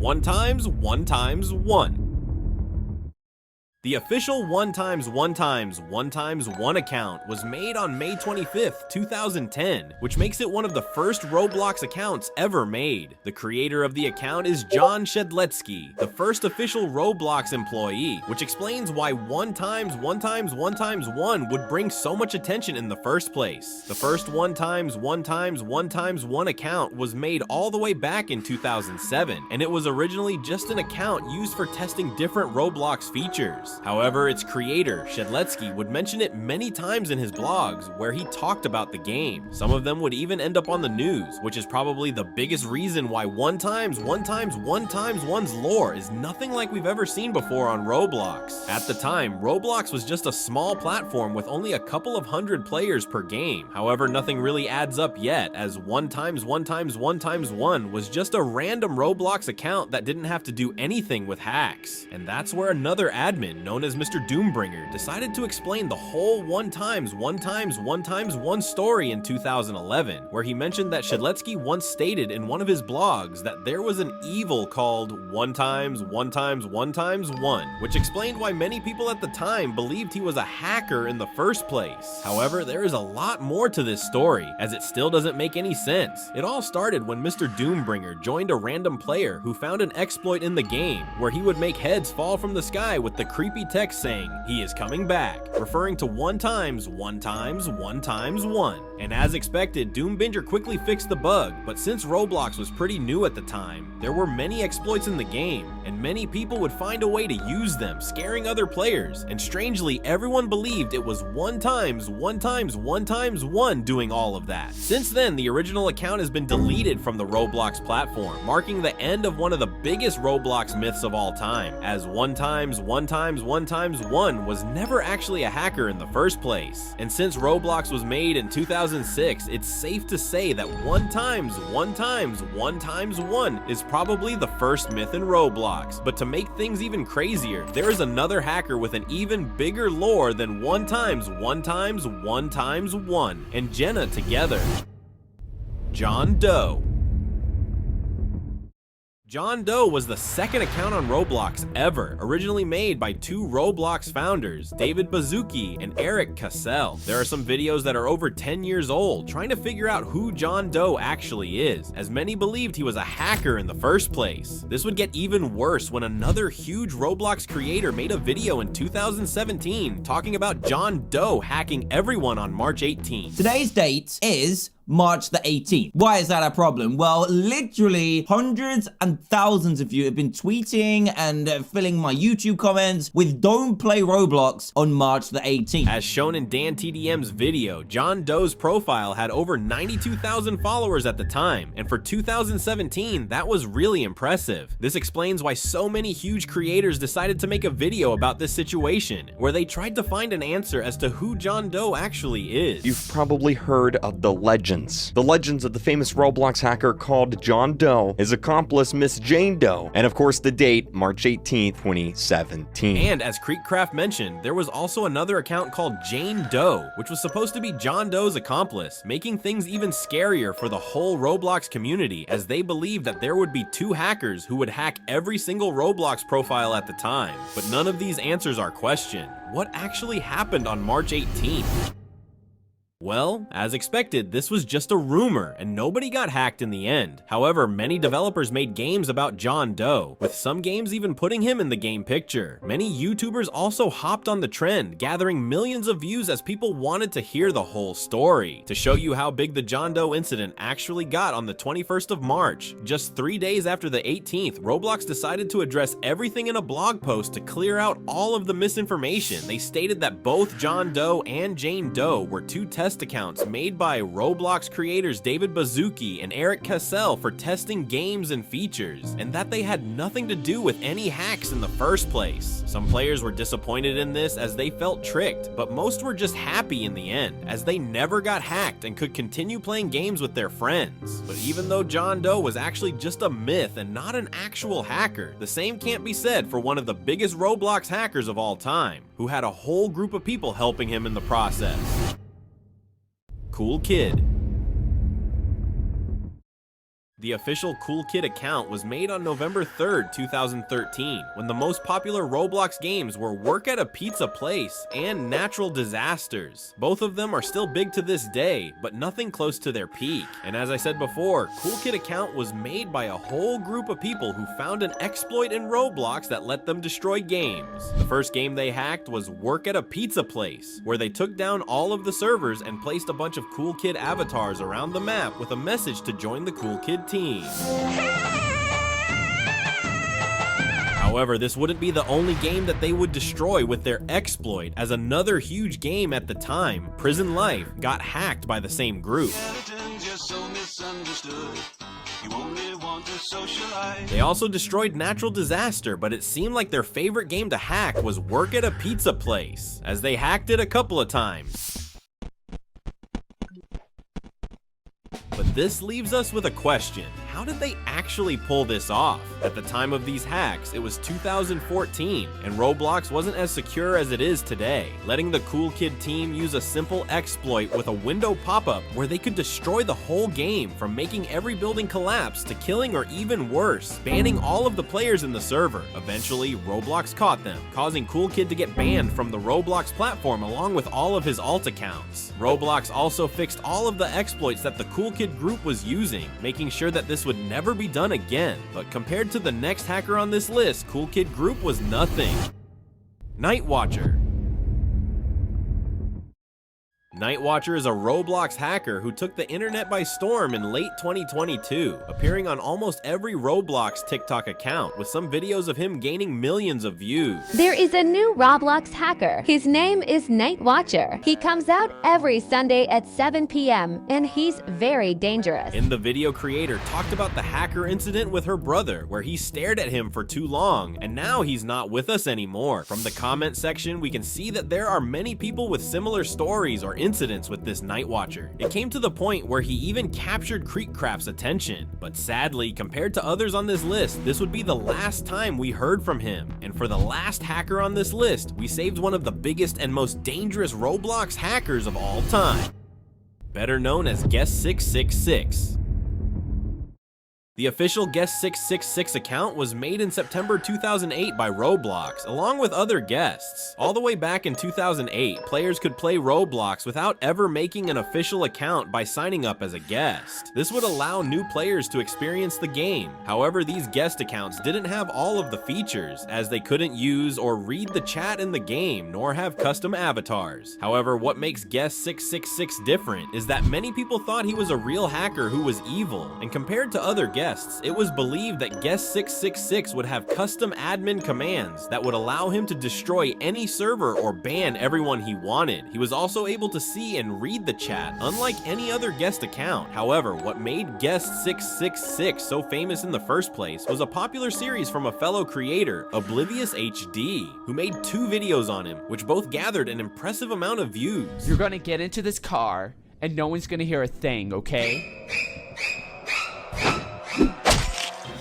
1 times 1 times 1. The official 1 times 1 times 1 times 1 account was made on May 25th, 2010, which makes it one of the first Roblox accounts ever made. The creator of the account is John Shedletsky, the first official Roblox employee, which explains why 1 times 1 times 1 times 1 would bring so much attention in the first place. The first 1 times 1 times 1 times 1 account was made all the way back in 2007, and it was originally just an account used for testing different Roblox features. However, its creator, Shedletsky, would mention it many times in his blogs where he talked about the game. Some of them would even end up on the news, which is probably the biggest reason why 1 times 1 times 1 times 1's lore is nothing like we've ever seen before on Roblox. At the time, Roblox was just a small platform with only a couple of hundred players per game. However, nothing really adds up yet, as 1 times 1 times 1 times 1 was just a random Roblox account that didn't have to do anything with hacks. And that's where another admin, known as Mr. Doombringer, decided to explain the whole 1 times 1 times 1 times 1 story in 2011, where he mentioned that Shedletsky once stated in one of his blogs that there was an evil called 1 times 1 times 1 times 1, which explained why many people at the time believed he was a hacker in the first place. However, there is a lot more to this story, as it still doesn't make any sense. It all started when Mr. Doombringer joined a random player who found an exploit in the game, where he would make heads fall from the sky with the creepy text saying, "He is coming back," referring to 1 times 1 times 1 times 1. And as expected, Doombringer quickly fixed the bug, but since Roblox was pretty new at the time, there were many exploits in the game, and many people would find a way to use them, scaring other players, and strangely, everyone believed it was 1 times 1 times 1 times 1 doing all of that. Since then, the original account has been deleted from the Roblox platform, marking the end of one of the biggest Roblox myths of all time, as 1 times 1 times 1 times 1 was never actually a hacker in the first place. And since Roblox was made in 2006, it's safe to say that 1 times 1 times 1 times 1 is probably the first myth in Roblox. But to make things even crazier, there is another hacker with an even bigger lore than 1 times 1 times 1 times 1 and Jenna together. John Doe. John Doe was the second account on Roblox ever, originally made by 2 Roblox founders, David Baszucki and Eric Cassell. There are some videos that are over 10 years old, trying to figure out who John Doe actually is, as many believed he was a hacker in the first place. This would get even worse when another huge Roblox creator made a video in 2017 talking about John Doe hacking everyone on March 18th. Today's date is March the 18th. Why is that a problem? Well, literally hundreds and thousands of you have been tweeting and filling my YouTube comments with "Don't play Roblox" on March the 18th. As shown in Dan TDM's video, John Doe's profile had over 92,000 followers at the time, and for 2017, that was really impressive. This explains why so many huge creators decided to make a video about this situation, where they tried to find an answer as to who John Doe actually is. You've probably heard of the legends of the famous Roblox hacker called John Doe, his accomplice Miss Jane Doe, and of course the date, March 18th, 2017. And as Creekcraft mentioned, there was also another account called Jane Doe, which was supposed to be John Doe's accomplice, making things even scarier for the whole Roblox community, as they believed that there would be 2 hackers who would hack every single Roblox profile at the time. But none of these answers are questioned. What actually happened on March 18th? Well, as expected, this was just a rumor, and nobody got hacked in the end. However, many developers made games about John Doe, with some games even putting him in the game picture. Many YouTubers also hopped on the trend, gathering millions of views as people wanted to hear the whole story. To show you how big the John Doe incident actually got on the 21st of March, just 3 days after the 18th, Roblox decided to address everything in a blog post to clear out all of the misinformation. They stated that both John Doe and Jane Doe were 2 test accounts made by Roblox creators David Baszucki and Eric Cassell for testing games and features, and that they had nothing to do with any hacks in the first place. Some players were disappointed in this as they felt tricked, but most were just happy in the end, as they never got hacked and could continue playing games with their friends. But even though John Doe was actually just a myth and not an actual hacker, the same can't be said for one of the biggest Roblox hackers of all time, who had a whole group of people helping him in the process. Cool Kid. The official Cool Kid account was made on November 3rd, 2013, when the most popular Roblox games were Work at a Pizza Place and Natural Disasters. Both of them are still big to this day, but nothing close to their peak. And as I said before, Cool Kid account was made by a whole group of people who found an exploit in Roblox that let them destroy games. The first game they hacked was Work at a Pizza Place, where they took down all of the servers and placed a bunch of Cool Kid avatars around the map with a message to join the Cool Kid team. However, this wouldn't be the only game that they would destroy with their exploit, as another huge game at the time, Prison Life, got hacked by the same group. They also destroyed Natural Disaster, but it seemed like their favorite game to hack was Work at a Pizza Place, as they hacked it a couple of times. But this leaves us with a question. How did they actually pull this off? At the time of these hacks, it was 2014, and Roblox wasn't as secure as it is today, letting the Cool Kid team use a simple exploit with a window pop-up where they could destroy the whole game, from making every building collapse to killing, or even worse, banning all of the players in the server. Eventually, Roblox caught them, causing Cool Kid to get banned from the Roblox platform along with all of his alt accounts. Roblox also fixed all of the exploits that the Cool Kid group was using, making sure that this would never be done again. But compared to the next hacker on this list, Cool Kid group was nothing. Nightwatcher. Nightwatcher is a Roblox hacker who took the internet by storm in late 2022, appearing on almost every Roblox TikTok account, with some videos of him gaining millions of views. There is a new Roblox hacker. His name is Nightwatcher. He comes out every Sunday at 7 p.m. and he's very dangerous. In the video, creator talked about the hacker incident with her brother, where he stared at him for too long, and now he's not with us anymore. From the comment section, we can see that there are many people with similar stories or incidents with this Nightwatcher. It came to the point where he even captured Creekcraft's attention, but sadly, compared to others on this list, this would be the last time we heard from him. And for the last hacker on this list, we saved one of the biggest and most dangerous Roblox hackers of all time, better known as Guest666. The official Guest666 account was made in September 2008 by Roblox, along with other guests. All the way back in 2008, players could play Roblox without ever making an official account by signing up as a guest. This would allow new players to experience the game. However, these guest accounts didn't have all of the features, as they couldn't use or read the chat in the game, nor have custom avatars. However, what makes Guest666 different is that many people thought he was a real hacker who was evil, and compared to other guests, it was believed that Guest666 would have custom admin commands that would allow him to destroy any server or ban everyone he wanted. He was also able to see and read the chat, unlike any other guest account. However, what made Guest666 so famous in the first place was a popular series from a fellow creator, Oblivious HD, who made 2 videos on him, which both gathered an impressive amount of views. You're gonna get into this car, and no one's gonna hear a thing, okay?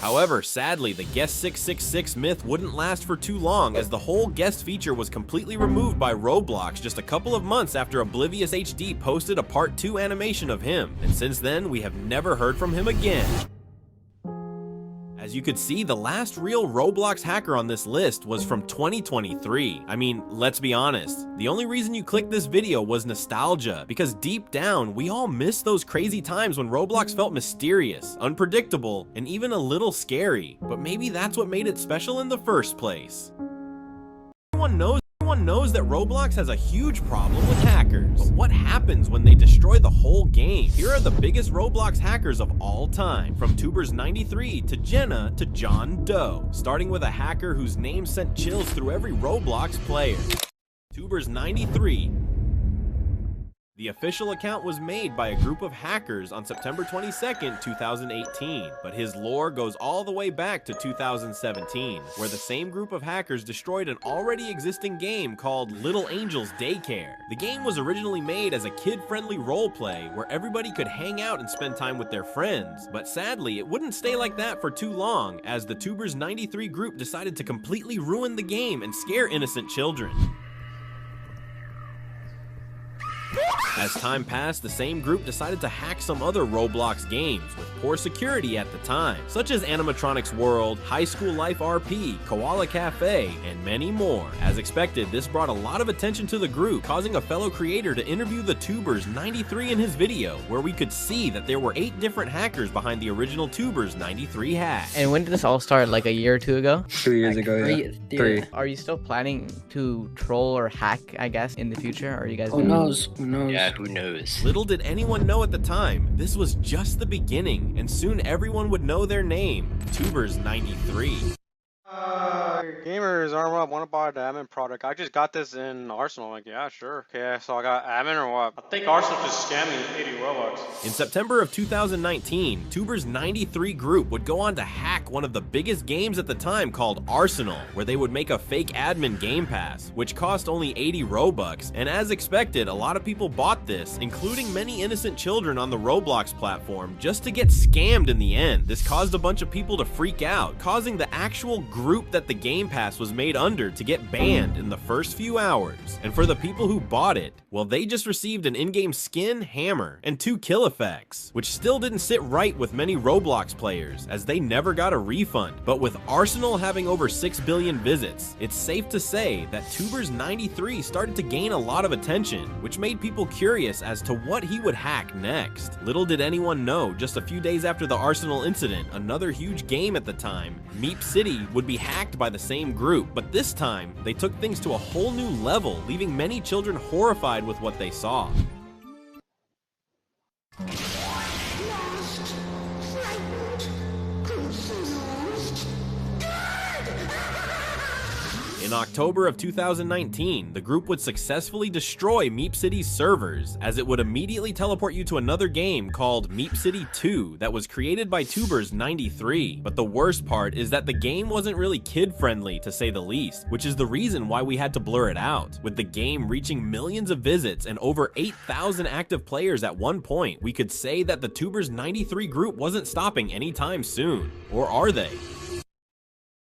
However, sadly, the Guest666 myth wouldn't last for too long, as the whole guest feature was completely removed by Roblox just a couple of months after Oblivious HD posted a part 2 animation of him, and since then, we have never heard from him again. As you could see, the last real Roblox hacker on this list was from 2023. I mean, let's be honest, the only reason you clicked this video was nostalgia, because deep down, we all miss those crazy times when Roblox felt mysterious, unpredictable, and even a little scary. But maybe that's what made it special in the first place. Everyone knows that Roblox has a huge problem with hackers. But what happens when they destroy the whole game? Here are the biggest Roblox hackers of all time, from Tubers93 to Jenna to John Doe, starting with a hacker whose name sent chills through every Roblox player. Tubers93. The official account was made by a group of hackers on September 22nd, 2018, but his lore goes all the way back to 2017, where the same group of hackers destroyed an already existing game called Little Angels Daycare. The game was originally made as a kid-friendly roleplay where everybody could hang out and spend time with their friends, but sadly, it wouldn't stay like that for too long, as the Tubers93 group decided to completely ruin the game and scare innocent children. As time passed, the same group decided to hack some other Roblox games with poor security at the time, such as Animatronics World, High School Life RP, Koala Cafe, and many more. As expected, this brought a lot of attention to the group, causing a fellow creator to interview the Tubers 93 in his video, where we could see that there were 8 different hackers behind the original Tubers 93 hack. And when did this all start? Like a year or two ago? 2 years ago, yeah. 3. Are you still planning to troll or hack, I guess, in the future? Are you guys Who knows? Who knows? Yeah, who knows? Little did anyone know at the time, this was just the beginning, and soon everyone would know their name, Tubers 93. Gamers, arm up, wanna buy the admin product. I just got this in Arsenal. Like, yeah, sure. Okay, so I got admin or what? I think Arsenal just scammed me with 80 Robux. In September of 2019, Tubers 93 group would go on to hack one of the biggest games at the time called Arsenal, where they would make a fake admin game pass, which cost only 80 Robux. And as expected, a lot of people bought this, including many innocent children on the Roblox platform, just to get scammed in the end. This caused a bunch of people to freak out, causing the actual group that the game pass was made under to get banned in the first few hours. And for the people who bought it, well, they just received an in-game skin, hammer, and 2 kill effects, which still didn't sit right with many Roblox players, as they never got a refund. But with Arsenal having over 6 billion visits, it's safe to say that Tubers 93 started to gain a lot of attention, which made people curious as to what he would hack next. Little did anyone know, just a few days after the Arsenal incident, another huge game at the time, Meep City, would be hacked by the same group, but this time, they took things to a whole new level, leaving many children horrified with what they saw. In October of 2019, the group would successfully destroy Meep City's servers, as it would immediately teleport you to another game called Meep City 2 that was created by Tubers 93. But the worst part is that the game wasn't really kid-friendly, to say the least, which is the reason why we had to blur it out. With the game reaching millions of visits and over 8,000 active players at one point, we could say that the Tubers 93 group wasn't stopping anytime soon. Or are they?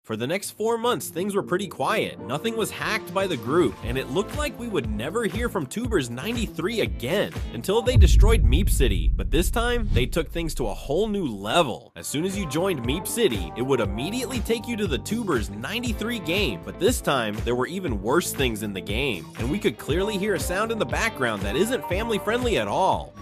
For the next 4 months, things were pretty quiet. Nothing was hacked by the group, and it looked like we would never hear from Tubers 93 again, until they destroyed Meep City. But this time, they took things to a whole new level. As soon as you joined Meep City, it would immediately take you to the Tubers 93 game. But this time, there were even worse things in the game, and we could clearly hear a sound in the background that isn't family friendly at all.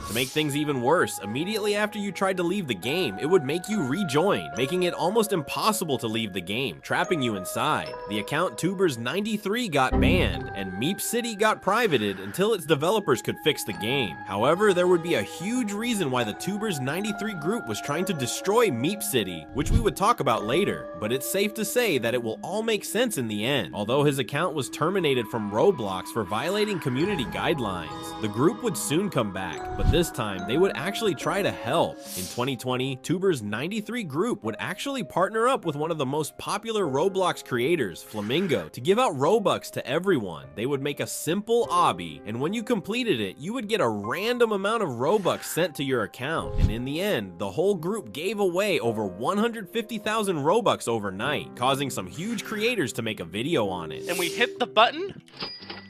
To make things even worse, immediately after you tried to leave the game, it would make you rejoin, making it almost impossible to leave the game, trapping you inside. The account Tubers 93 got banned, and Meep City got privated until its developers could fix the game. However, there would be a huge reason why the Tubers 93 group was trying to destroy Meep City, which we would talk about later, but it's safe to say that it will all make sense in the end. Although his account was terminated from Roblox for violating community guidelines, the group would soon come back, but this time, they would actually try to help. In 2020, Tubers 93 group would actually partner up with one of the most popular Roblox creators, Flamingo, to give out Robux to everyone. They would make a simple obby, and when you completed it, you would get a random amount of Robux sent to your account. And in the end, the whole group gave away over 150,000 Robux overnight, causing some huge creators to make a video on it. And we hit the button,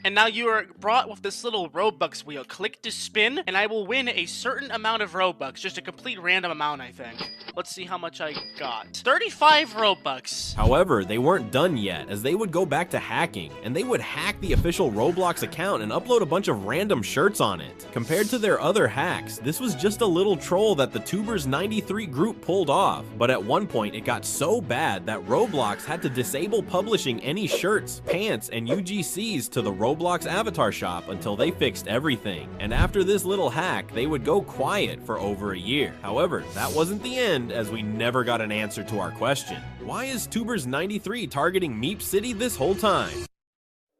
and now you are brought with this little Robux wheel. Click to spin, and I will win a certain amount of Robux. Just a complete random amount, I think. Let's see how much I got. 35 Robux. However, they weren't done yet, as they would go back to hacking, and they would hack the official Roblox account and upload a bunch of random shirts on it. Compared to their other hacks, this was just a little troll that the Tubers 93 group pulled off. But at one point, it got so bad that Roblox had to disable publishing any shirts, pants, and UGCs to the Roblox avatar shop until they fixed everything. And after this little hack, they would go quiet for over a year. However, that wasn't the end, as we never got an answer to our question. Why is Tubers 93 targeting Meep City this whole time?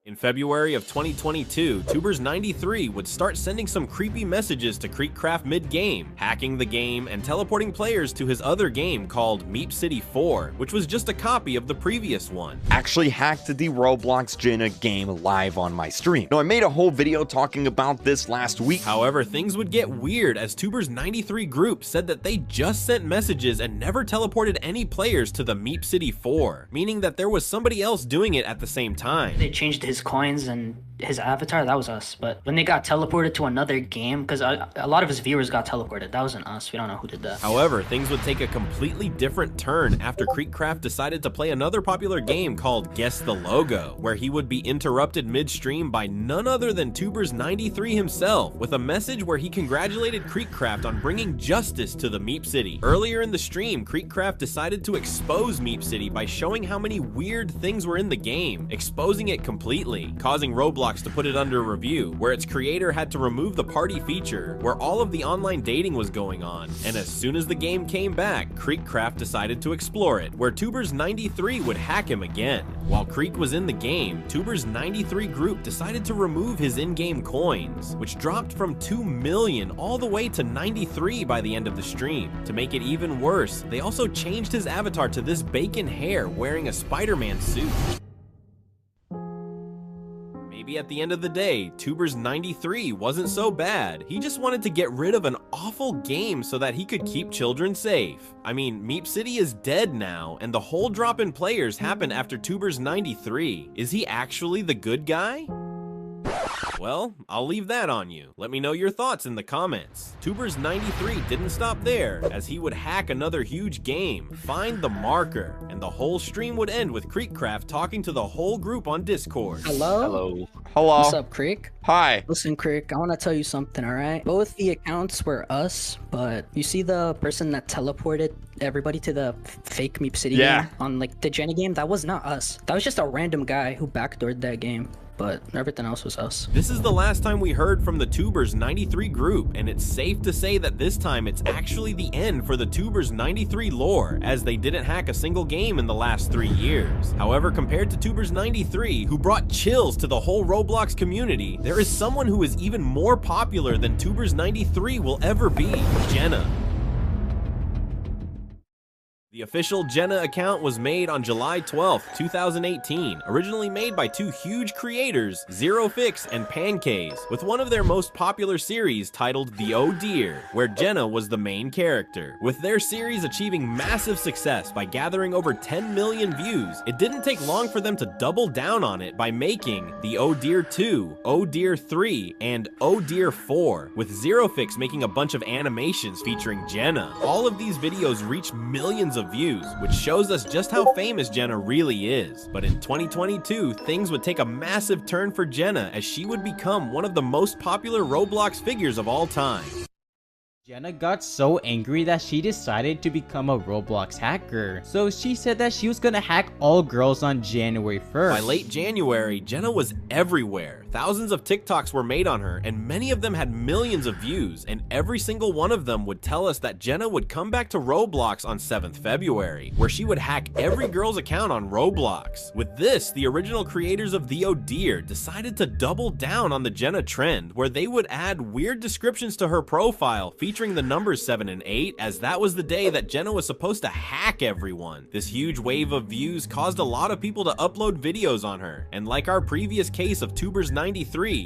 In February of 2022, Tubers 93 would start sending some creepy messages to Creekcraft mid-game, hacking the game and teleporting players to his other game called Meep City 4, which was just a copy of the previous one. Actually hacked the Roblox Jenna game live on my stream. Now, I made a whole video talking about this last week. However, things would get weird as Tubers 93 group said that they just sent messages and never teleported any players to the Meep City 4, meaning that there was somebody else doing it at the same time. They changed his coins and his avatar, that was us. But when they got teleported to another game, because a lot of his viewers got teleported, that wasn't us. We don't know who did that. However, things would take a completely different turn after Creekcraft decided to play another popular game called Guess the Logo, where he would be interrupted midstream by none other than Tubers93 himself, with a message where he congratulated Creekcraft on bringing justice to the Meep City. Earlier in the stream, Creekcraft decided to expose Meep City by showing how many weird things were in the game, exposing it completely, causing Roblox to put it under review, where its creator had to remove the party feature, where all of the online dating was going on. And as soon as the game came back, Creekcraft decided to explore it, where Tubers93 would hack him again. While Creek was in the game, Tubers93 group decided to remove his in-game coins, which dropped from 2 million all the way to 93 by the end of the stream. To make it even worse, they also changed his avatar to this bacon hair wearing a Spider-Man suit. Maybe at the end of the day, Tubers93 wasn't so bad. He just wanted to get rid of an awful game so that he could keep children safe. I mean, Meep City is dead now, and the whole drop in players happened after Tubers93. Is he actually the good guy? Well, I'll leave that on you. Let me know your thoughts in the comments. Tubers93 didn't stop there, as he would hack another huge game, Find the Marker, and the whole stream would end with Creekcraft talking to the whole group on Discord. Hello? Hello. Hello. What's up, Creek? Hi. Listen, Creek, I want to tell you something, alright? Both the accounts were us, but you see the person that teleported everybody to the fake Meep City game on like the Jenny game? That was not us. That was just a random guy who backdoored that game. But everything else was us. This is the last time we heard from the Tubers93 group, and it's safe to say that this time it's actually the end for the Tubers93 lore, as they didn't hack a single game in the last 3 years. However, compared to Tubers93, who brought chills to the whole Roblox community, there is someone who is even more popular than Tubers93 will ever be, Jenna. The official Jenna account was made on July 12th, 2018, originally made by two huge creators, ZeroFix and Pancays, with one of their most popular series titled The Oh Dear, where Jenna was the main character. With their series achieving massive success by gathering over 10 million views, it didn't take long for them to double down on it by making The Oh Dear 2, Oh Dear 3, and Oh Dear 4, with ZeroFix making a bunch of animations featuring Jenna. All of these videos reached millions of views, which shows us just how famous Jenna really is. But in 2022, things would take a massive turn for Jenna, as she would become one of the most popular Roblox figures of all time. Jenna got so angry that she decided to become a Roblox hacker. So she said that she was gonna hack all girls on January 1st. By late January, Jenna was everywhere. Thousands of TikToks were made on her, and many of them had millions of views, and every single one of them would tell us that Jenna would come back to Roblox on 7th February, where she would hack every girl's account on Roblox. With this, the original creators of The Oh Dear decided to double down on the Jenna trend, where they would add weird descriptions to her profile featuring the numbers 7 and 8, as that was the day that Jenna was supposed to hack everyone. This huge wave of views caused a lot of people to upload videos on her, and like our previous case of Tubers93,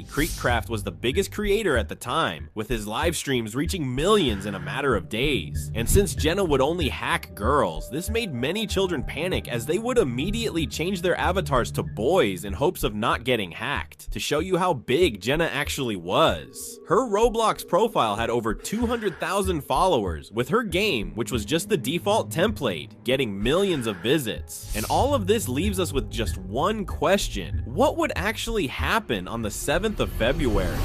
Creekcraft was the biggest creator at the time, with his live streams reaching millions in a matter of days. And since Jenna would only hack girls, this made many children panic, as they would immediately change their avatars to boys in hopes of not getting hacked. To show you how big Jenna actually was, her Roblox profile had over 200,000 followers, with her game, which was just the default template, getting millions of visits. And all of this leaves us with just one question: what would actually happen on the 7th of February?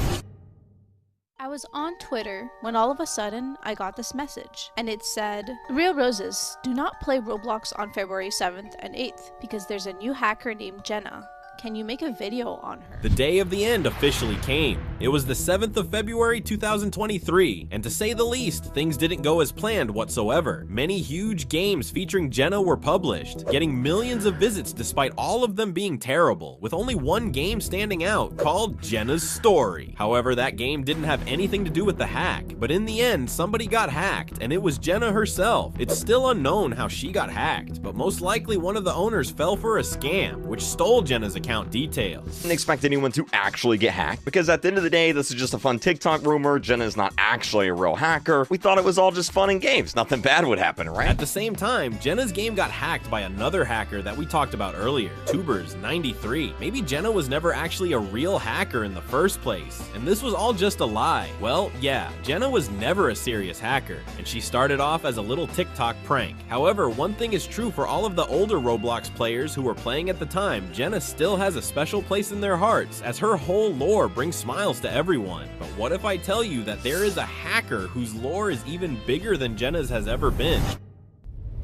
I was on Twitter when all of a sudden I got this message, and it said, "Real Roses, do not play Roblox on February 7th and 8th because there's a new hacker named Jenna. Can you make a video on her?" The day of the end officially came. It was the 7th of February 2023, and to say the least, things didn't go as planned whatsoever. Many huge games featuring Jenna were published, getting millions of visits despite all of them being terrible, with only one game standing out, called Jenna's Story. However, that game didn't have anything to do with the hack, but in the end, somebody got hacked, and it was Jenna herself. It's still unknown how she got hacked, but most likely one of the owners fell for a scam, which stole Jenna's account account details. Didn't expect anyone to actually get hacked, because at the end of the day, this is just a fun TikTok rumor. Jenna's not actually a real hacker. We thought it was all just fun and games. Nothing bad would happen, right? At the same time, Jenna's game got hacked by another hacker that we talked about earlier, Tubers93. Maybe Jenna was never actually a real hacker in the first place, and this was all just a lie. Well, yeah, Jenna was never a serious hacker, and she started off as a little TikTok prank. However, one thing is true for all of the older Roblox players who were playing at the time, Jenna still has a special place in their hearts, as her whole lore brings smiles to everyone. But what if I tell you that there is a hacker whose lore is even bigger than Jenna's has ever been?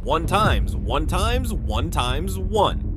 1 times 1 times 1 times 1.